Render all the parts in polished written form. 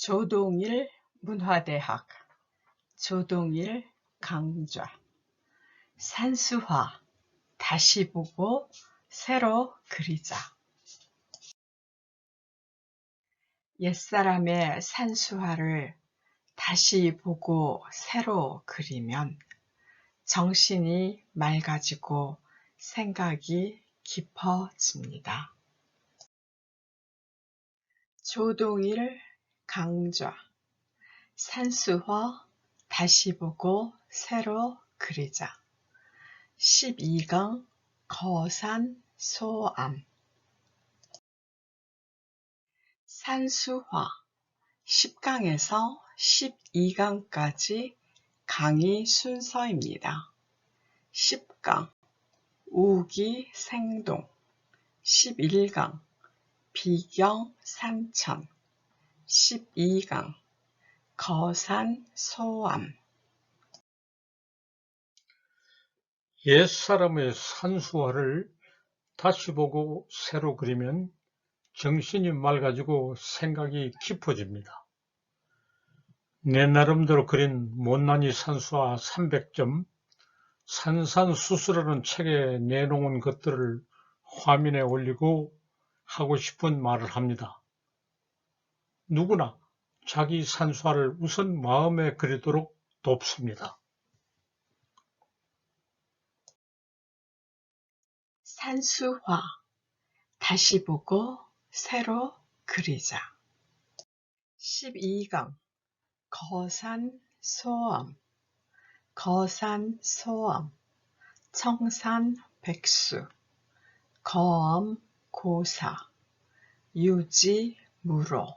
조동일 문화대학 조동일 강좌 산수화 다시 보고 새로 그리자. 옛사람의 산수화를 다시 보고 새로 그리면 정신이 맑아지고 생각이 깊어집니다. 조동일 강좌 산수화 다시 보고 새로 그리자. 12강 거산소암 산수화 10강에서 12강까지 강의 순서입니다. 10강 우기생동 11강 비경산천 12강 거산소암 옛사람의 산수화를 다시 보고 새로 그리면 정신이 맑아지고 생각이 깊어집니다. 내 나름대로 그린 못난이 산수화 300점, 산산수수라는 책에 내놓은 것들을 화면에 올리고 하고 싶은 말을 합니다. 누구나 자기 산수화를 우선 마음에 그리도록 돕습니다. 산수화 다시 보고 새로 그리자. 12강 거산소암 거산소암 청산백수 거엄고사 유지무로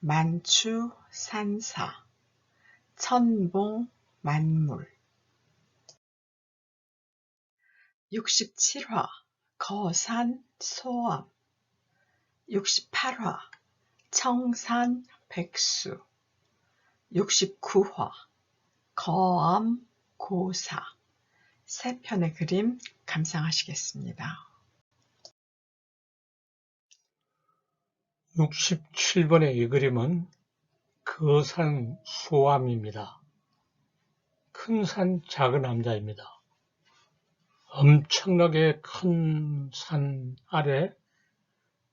만추산사 천봉만물 67화 거산소암 68화 청산백수 69화 거엄고사 세 편의 그림 감상하시겠습니다. 67번의 이 그림은 거산소암입니다. 큰 산, 작은 암자입니다. 엄청나게 큰 산 아래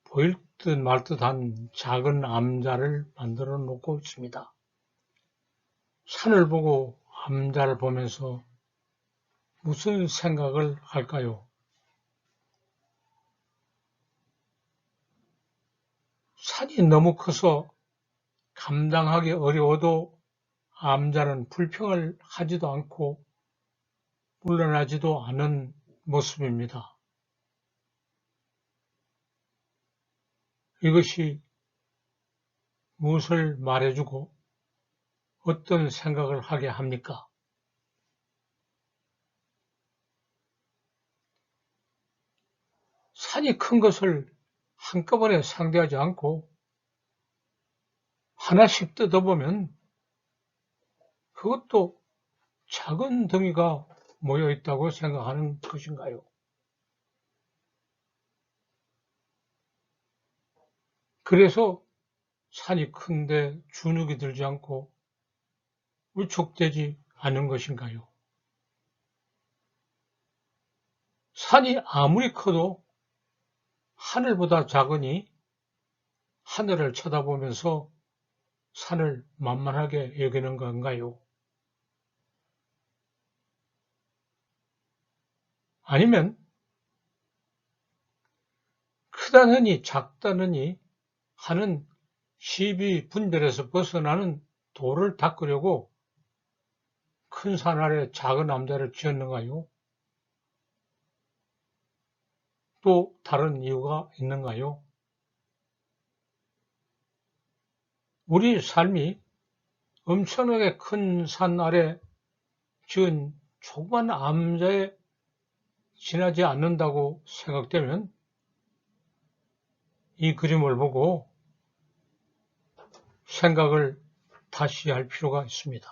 보일 듯 말 듯한 작은 암자를 만들어 놓고 있습니다. 산을 보고 암자를 보면서 무슨 생각을 할까요? 산이 너무 커서 감당하기 어려워도 암자는 불평을 하지도 않고 물러나지도 않은 모습입니다. 이것이 무엇을 말해주고 어떤 생각을 하게 합니까? 산이 큰 것을 한꺼번에 상대하지 않고 하나씩 뜯어보면 그것도 작은 덩이가 모여 있다고 생각하는 것인가요? 그래서 산이 큰데 주눅이 들지 않고 위축되지 않은 것인가요? 산이 아무리 커도 하늘보다 작으니 하늘을 쳐다보면서 산을 만만하게 여기는 건가요? 아니면 크다느니 작다느니 하는 시비 분별에서 벗어나는 도를 닦으려고 큰 산 아래 작은 암자를 지었는가요? 또 다른 이유가 있는가요? 우리 삶이 엄청나게 큰 산 아래 지은 조그만 암자에 지나지 않는다고 생각되면 이 그림을 보고 생각을 다시 할 필요가 있습니다.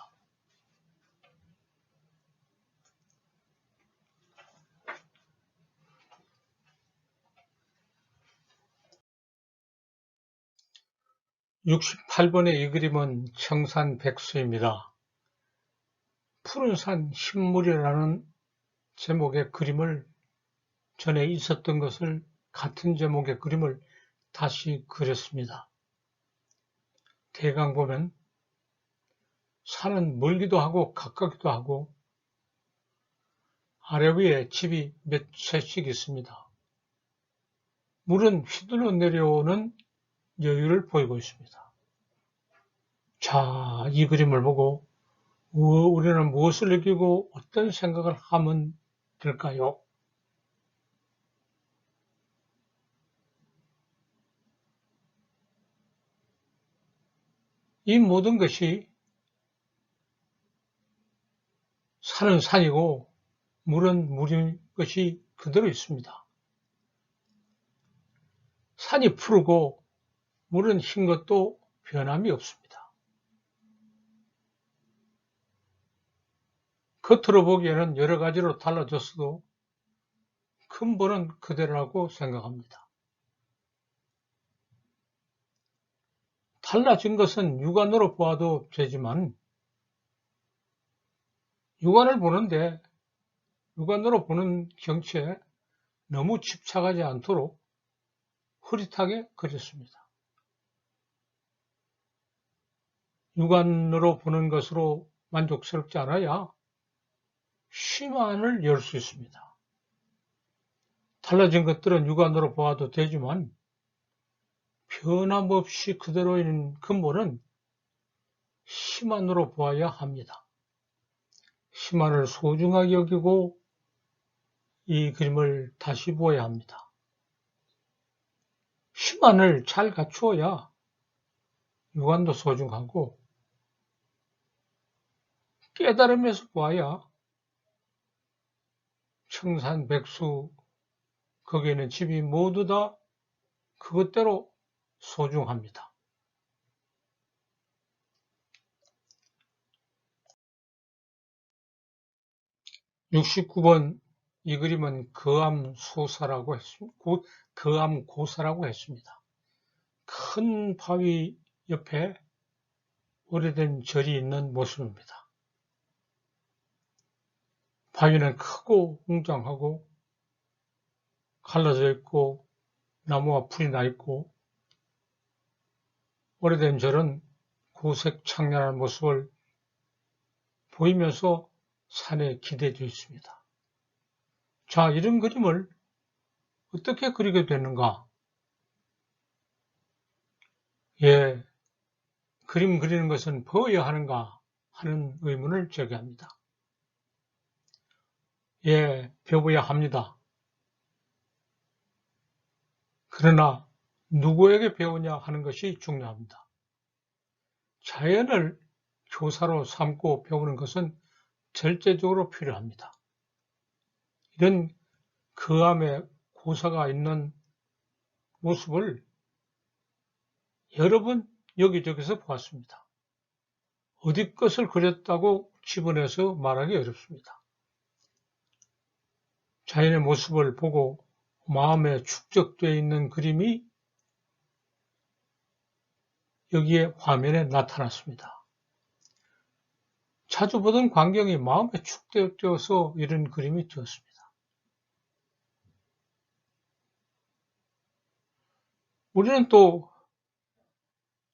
68번의 이 그림은 청산백수입니다. 푸른 산 신물이라는 제목의 그림을 전에 있었던 것을 같은 제목의 그림을 다시 그렸습니다. 대강 보면 산은 멀기도 하고 가깝기도 하고 아래 위에 집이 몇 채씩 있습니다. 물은 휘둘러 내려오는 여유를 보이고 있습니다. 자, 이 그림을 보고 우리는 무엇을 느끼고 어떤 생각을 하면 될까요? 이 모든 것이 산은 산이고 물은 물인 것이 그대로 있습니다. 산이 푸르고 물은 흰 것도 변함이 없습니다. 겉으로 보기에는 여러 가지로 달라졌어도 근본은 그대로라고 생각합니다. 달라진 것은 육안으로 보아도 되지만 육안으로 보는 경치에 너무 집착하지 않도록 흐릿하게 그렸습니다. 육안으로 보는 것으로 만족스럽지 않아야 심안을 열 수 있습니다. 달라진 것들은 육안으로 보아도 되지만 변함없이 그대로인 근본은 심안으로 보아야 합니다. 심안을 소중하게 여기고 이 그림을 다시 보아야 합니다. 심안을 잘 갖추어야 육안도 소중하고 깨달음에서 보아야 청산백수 거기에 있는 집이 모두 다 그것대로 소중합니다. 69번 이 그림은 거암고사라고 했습니다. 큰 바위 옆에 오래된 절이 있는 모습입니다. 바위는 크고 웅장하고 갈라져 있고 나무와 풀이 나 있고 오래된 절은 고색 창렬한 모습을 보이면서 산에 기대져 있습니다. 자, 이런 그림을 어떻게 그리게 되는가? 예, 그림 그리는 것은 배워야 하는가 하는 의문을 제기합니다. 예, 배워야 합니다. 그러나 누구에게 배우냐 하는 것이 중요합니다. 자연을 교사로 삼고 배우는 것은 절대적으로 필요합니다. 이런 거암에 고사가 있는 모습을 여러 번 여기저기서 보았습니다. 어디 것을 그렸다고 집어내서 말하기 어렵습니다. 자연의 모습을 보고 마음에 축적되어 있는 그림이 여기에 화면에 나타났습니다. 자주 보던 광경이 마음에 축적되어서 이런 그림이 되었습니다. 우리는 또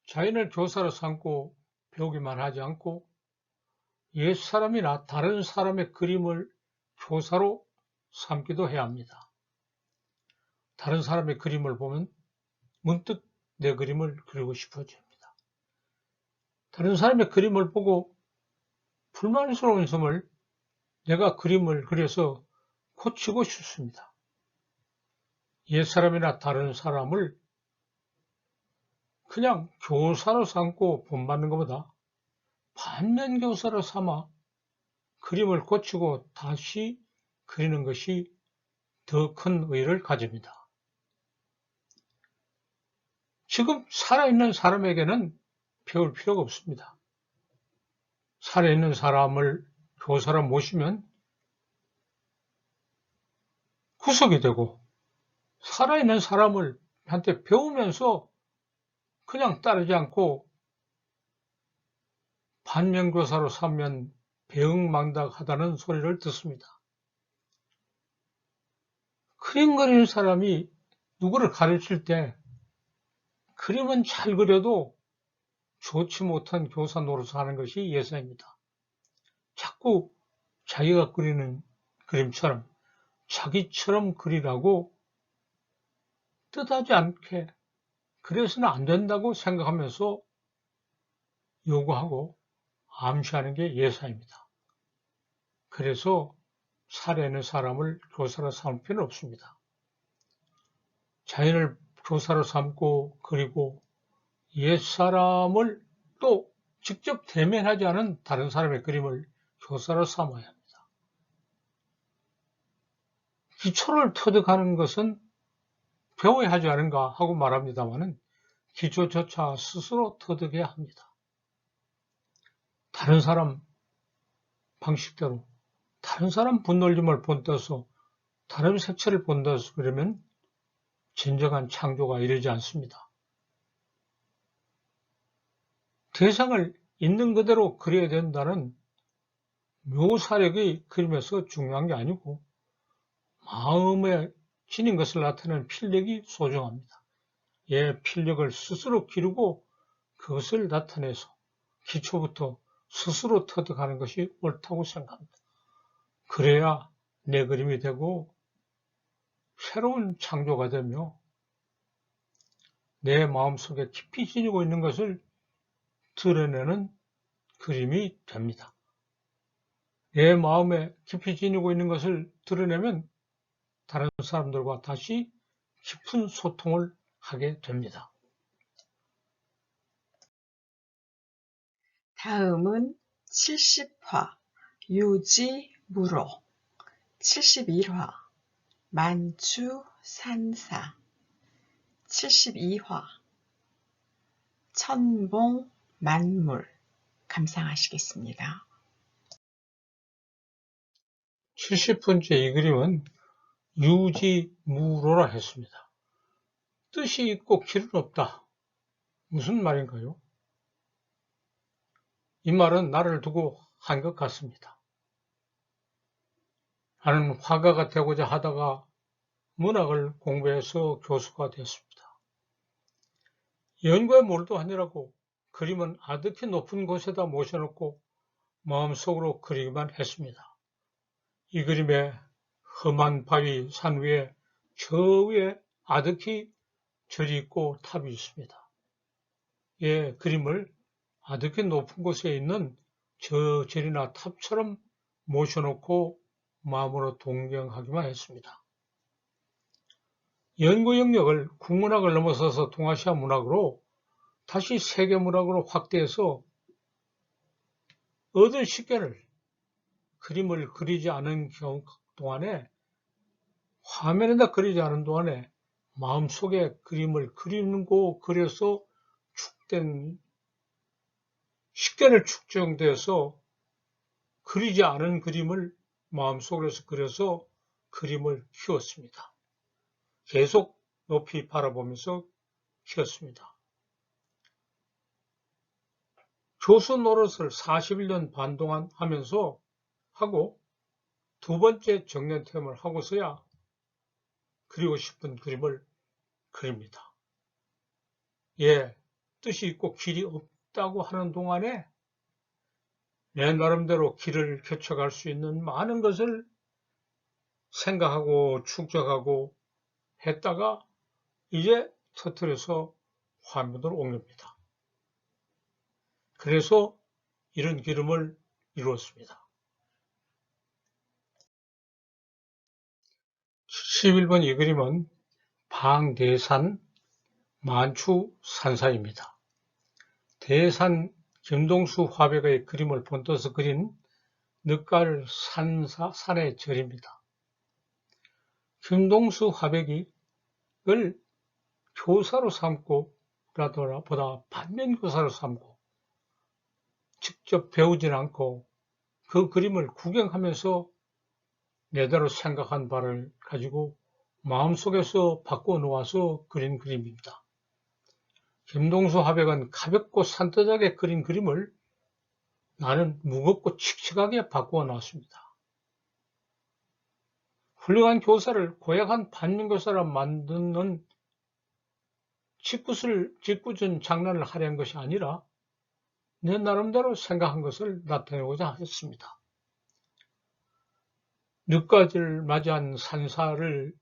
자연을 교사로 삼고 배우기만 하지 않고 옛사람이나 다른 사람의 그림을 교사로 삼기도 해야 합니다. 다른 사람의 그림을 보면 문득 내 그림을 그리고 싶어집니다. 다른 사람의 그림을 보고 불만스러운 점을 내가 그림을 그려서 고치고 싶습니다. 옛사람이나 다른 사람을 그냥 교사로 삼고 본받는 것보다 반면교사로 삼아 그림을 고치고 다시 그리는 것이 더 큰 의의를 가집니다. 지금 살아있는 사람에게는 배울 필요가 없습니다. 살아있는 사람을 교사로 모시면 구속이 되고 살아있는 사람을 한테 배우면서 그냥 따르지 않고 반면교사로 삼면 배응망닥하다는 소리를 듣습니다. 그림 그리는 사람이 누구를 가르칠 때 그림은 잘 그려도 좋지 못한 교사 노릇을 하는 것이 예사입니다. 자꾸 자기가 그리는 그림처럼 자기처럼 그리라고 뜻하지 않게 그래서는 안 된다고 생각하면서 요구하고 암시하는 게 예사입니다. 그래서 살아있는 사람을 교사로 삼을 필요는 없습니다. 자연을 교사로 삼고 그리고 옛사람을 또 직접 대면하지 않은 다른 사람의 그림을 교사로 삼아야 합니다. 기초를 터득하는 것은 배워야 하지 않은가 하고 말합니다마는 기초조차 스스로 터득해야 합니다. 다른 사람 방식대로 다른 사람 분놀림을 본떠서 다른 색채를 본떠서 그러면 진정한 창조가 이르지 않습니다. 대상을 있는 그대로 그려야 된다는 묘사력이 그림에서 중요한 게 아니고 마음에 지닌 것을 나타내는 필력이 소중합니다. 필력을 스스로 기르고 그것을 나타내서 기초부터 스스로 터득하는 것이 옳다고 생각합니다. 그래야 내 그림이 되고 새로운 창조가 되며 내 마음속에 깊이 지니고 있는 것을 드러내는 그림이 됩니다. 내 마음에 깊이 지니고 있는 것을 드러내면 다른 사람들과 다시 깊은 소통을 하게 됩니다. 다음은 70화 유지무로, 71화 만추산사, 72화 천봉만물 감상하시겠습니다. 70번째 이 그림은 유지무로라 했습니다. 뜻이 있고 길은 없다. 무슨 말인가요? 이 말은 나를 두고 한 것 같습니다. 나는 화가가 되고자 하다가 문학을 공부해서 교수가 됐습니다. 연구에 몰두하느라고 그림은 아득히 높은 곳에다 모셔놓고 마음속으로 그리기만 했습니다. 이 그림에 험한 바위 산 위에 저 위에 아득히 절이 있고 탑이 있습니다. 그림을 아득히 높은 곳에 있는 저 절이나 탑처럼 모셔놓고 마음으로 동경하기만 했습니다. 연구 영역을 국문학을 넘어서서 동아시아 문학으로 다시 세계문학으로 확대해서 얻은 식견을 그림을 그리지 않은 동안에 화면에다 그리지 않은 동안에 마음속에 그림을 그리고 그려서 축된 식견을 축적돼서 그리지 않은 그림을 마음속에서 그려서 그림을 키웠습니다. 계속 높이 바라보면서 키웠습니다. 교수 노릇을 41년 반 동안 하면서 하고 두 번째 정년퇴임을 하고서야 그리고 싶은 그림을 그립니다. 뜻이 있고 길이 없다고 하는 동안에 내 나름대로 길을 개척할 수 있는 많은 것을 생각하고 축적하고 했다가 이제 터뜨려서 화면으로 옮깁니다. 그래서 이런 기름을 이루었습니다. 11번 이 그림은 방대산 만추산사입니다. 대산 김동수 화백의 그림을 본떠서 그린 늑갈 산의 절입니다. 김동수 화백을 교사로 삼고 보다 반면교사로 삼고 직접 배우진 않고 그 그림을 구경하면서 내대로 생각한 바를 가지고 마음속에서 바꿔 놓아서 그린 그림입니다. 김동수 화백은 가볍고 산뜻하게 그린 그림을 나는 무겁고 칙칙하게 바꾸어 놨습니다. 훌륭한 교사를 고약한 반면교사라 만드는 짓궂은 장난을 하려는 것이 아니라 내 나름대로 생각한 것을 나타내고자 했습니다. 늦가지를 맞이한 산사를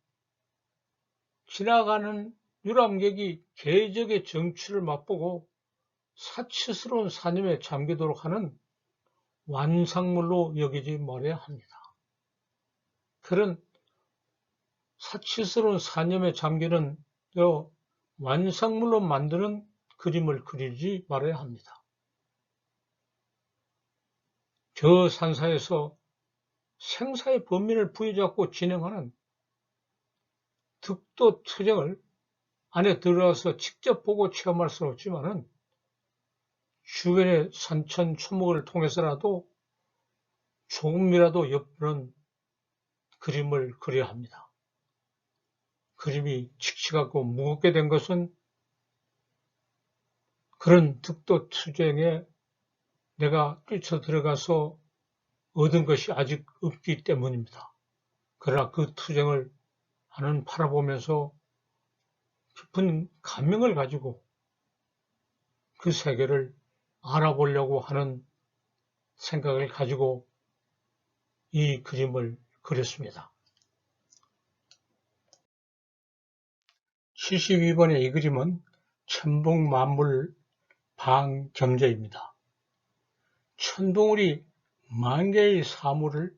지나가는 유람객이 계적의 정취를 맛보고 사치스러운 산염에 잠기도록 하는 완상물로 여기지 말아야 합니다. 그런 사치스러운 산염에 잠기는 완상물로 만드는 그림을 그리지 말아야 합니다. 저 산사에서 생사의 범위를 부여잡고 진행하는 득도 투쟁을 안에 들어가서 직접 보고 체험할 수는 없지만은 주변의 산천 초목을 통해서라도 조금이라도 엿보는 그림을 그려야 합니다. 그림이 칙칙하고 무겁게 된 것은 그런 득도 투쟁에 내가 뛰쳐 들어가서 얻은 것이 아직 없기 때문입니다. 그러나 그 투쟁을 나는 바라보면서 깊은 감명을 가지고 그 세계를 알아보려고 하는 생각을 가지고 이 그림을 그렸습니다. 72번의 이 그림은 천봉만물 방겸제입니다. 천봉우리 만개의 사물을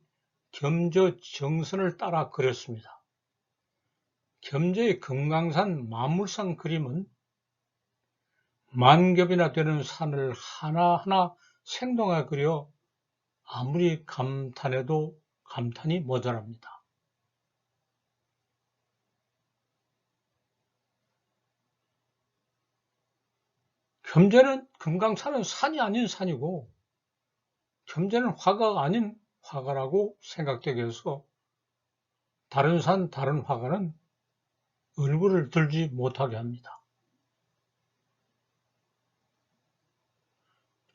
겸저 정선을 따라 그렸습니다. 겸제의 금강산 만물상 그림은 만겹이나 되는 산을 하나하나 생동하게 그려 아무리 감탄해도 감탄이 모자랍니다. 겸제는 금강산은 산이 아닌 산이고 겸제는 화가가 아닌 화가라고 생각되게 해서 다른 산, 다른 화가는 얼굴을 들지 못하게 합니다.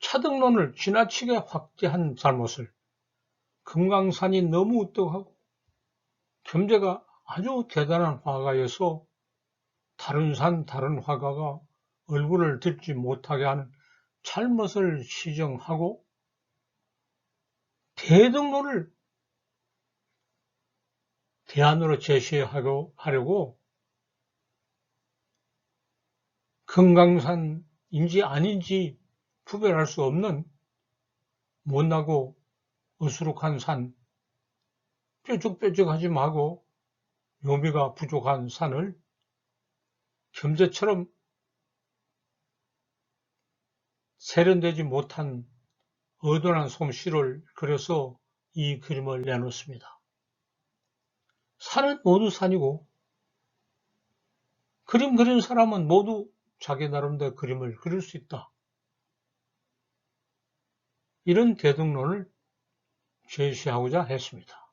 차등론을 지나치게 확대한 잘못을 금강산이 너무 우뚝하고 겸제가 아주 대단한 화가여서 다른 산, 다른 화가가 얼굴을 들지 못하게 하는 잘못을 시정하고 대등론을 대안으로 제시하려고 금강산인지 아닌지 구별할 수 없는 못나고 어수룩한 산, 뾰족뾰족하지 말고 묘미가 부족한 산을 겸제처럼 세련되지 못한 어둔한 솜씨를 그려서 이 그림을 내놓습니다. 산은 모두 산이고 그림 그린 사람은 모두 자기 나름대로 그림을 그릴 수 있다. 이런 대등론을 제시하고자 했습니다.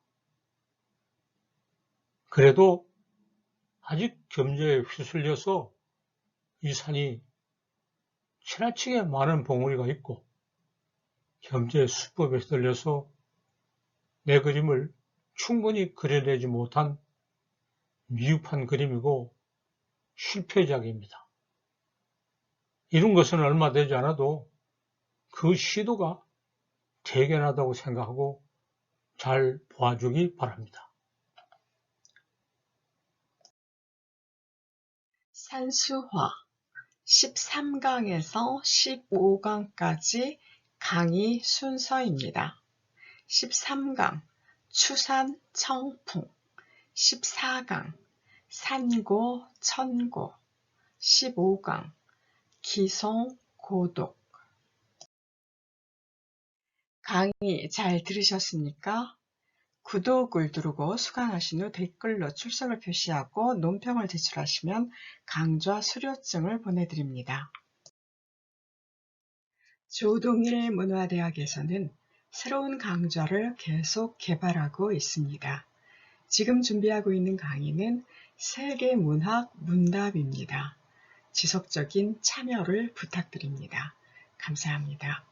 그래도 아직 겸제에 휘둘려서 이 산이 지나치게 많은 봉우리가 있고 겸제의 수법에 휘둘려서 내 그림을 충분히 그려내지 못한 미흡한 그림이고 실패작입니다. 이런 것은 얼마 되지 않아도 그 시도가 대견하다고 생각하고 잘 봐주기 바랍니다. 산수화 13강에서 15강까지 강의 순서입니다. 13강 추산 청풍 14강 산고 천고 15강 기송 고독 강의 잘 들으셨습니까? 구독을 누르고 수강하신 후 댓글로 출석을 표시하고 논평을 제출하시면 강좌 수료증을 보내드립니다. 조동일 문화대학에서는 새로운 강좌를 계속 개발하고 있습니다. 지금 준비하고 있는 강의는 세계문학 문답입니다. 지속적인 참여를 부탁드립니다. 감사합니다.